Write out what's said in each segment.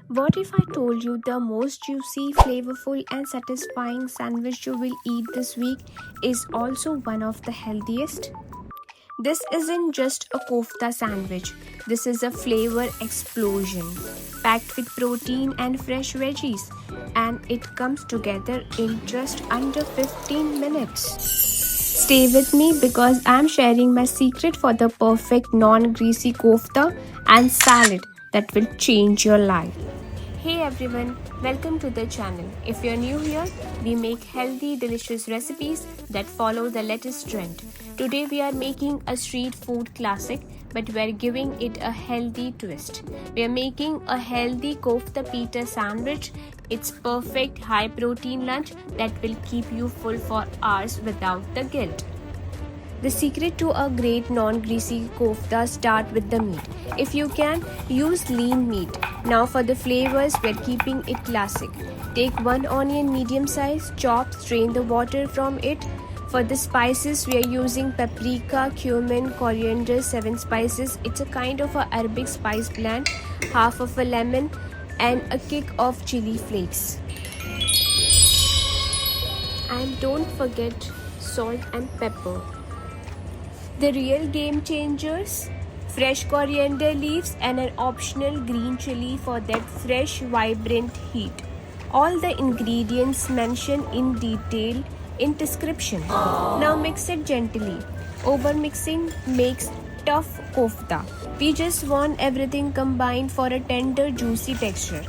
What if I told you the most juicy, flavorful, and satisfying sandwich you will eat this week is also one of the healthiest? This isn't just a kofta sandwich, this is a flavor explosion, packed with protein and fresh veggies, and it comes together in just under 15 minutes. Stay with me because I'm sharing my secret for the perfect non-greasy kofta and salad that will change your life. Hey everyone, welcome to the channel. If you're new here, we make healthy, delicious recipes that follow the latest trend. Today we are making a street food classic, but we're giving it a healthy twist. We are making a healthy kofta pita sandwich. It's perfect high protein lunch that will keep you full for hours without the guilt. The secret to a great non-greasy kofta start with the meat. If you can, use lean meat. Now for the flavors, we're keeping it classic. Take one onion medium size, chop, strain the water from it. For the spices, we are using paprika, cumin, coriander, 7 spices. It's a kind of a Arabic spice blend, half of a lemon, and a kick of chili flakes. And don't forget salt and pepper. The real game changers, fresh coriander leaves and an optional green chili for that fresh, vibrant heat. All the ingredients mentioned in detail in description. Now mix it gently. Overmixing makes tough kofta. We just want everything combined for a tender, juicy texture.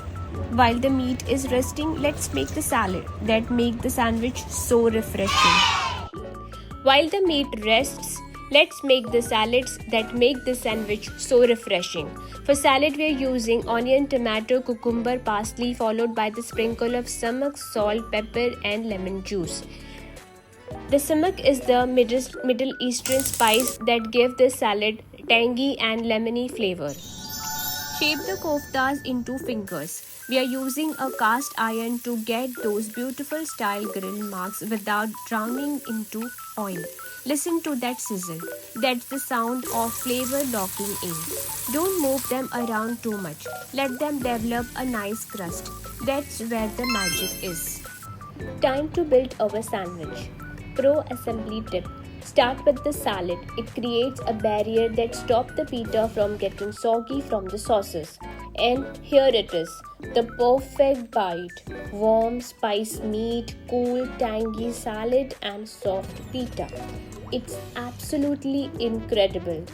While the meat is resting, let's make the salad that make the sandwich so refreshing. While the meat rests, let's make the salads that make the sandwich so refreshing. For salad, we are using onion, tomato, cucumber, parsley, followed by the sprinkle of sumac, salt, pepper, and lemon juice. The sumac is the Middle Eastern spice that gives the salad tangy and lemony flavor. Shape the koftas into fingers. We are using a cast iron to get those beautiful style grill marks without drowning into oil. Listen to that sizzle. That's the sound of flavor locking in. Don't move them around too much. Let them develop a nice crust. That's where the magic is. Time to build our sandwich. Pro assembly tip. Start with the salad. It creates a barrier that stops the pita from getting soggy from the sauces. And here it is, the perfect bite. Warm, spiced meat, cool, tangy salad and soft pita. It's absolutely incredible.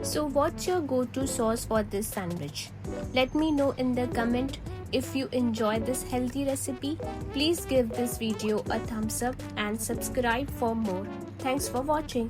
So what's your go-to sauce for this sandwich? Let me know in the comment. If you enjoy this healthy recipe, please give this video a thumbs up and subscribe for more. Thanks for watching.